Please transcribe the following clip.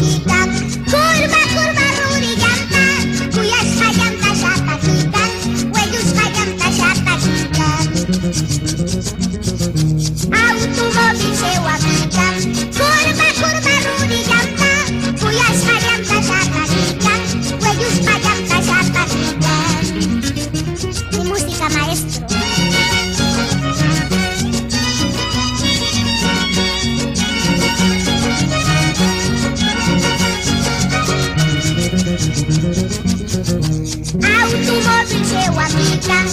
chica. Curva, curva, ruriganta, cuyas hayanta shatakikan, huellos hayanta shatakikan. Automóvil se huapican, curva, curva, ruriganta, cuyas hayanta shatakikan, huellos hayanta shatakikan. Mi música, maestro. Automóvil se huapican,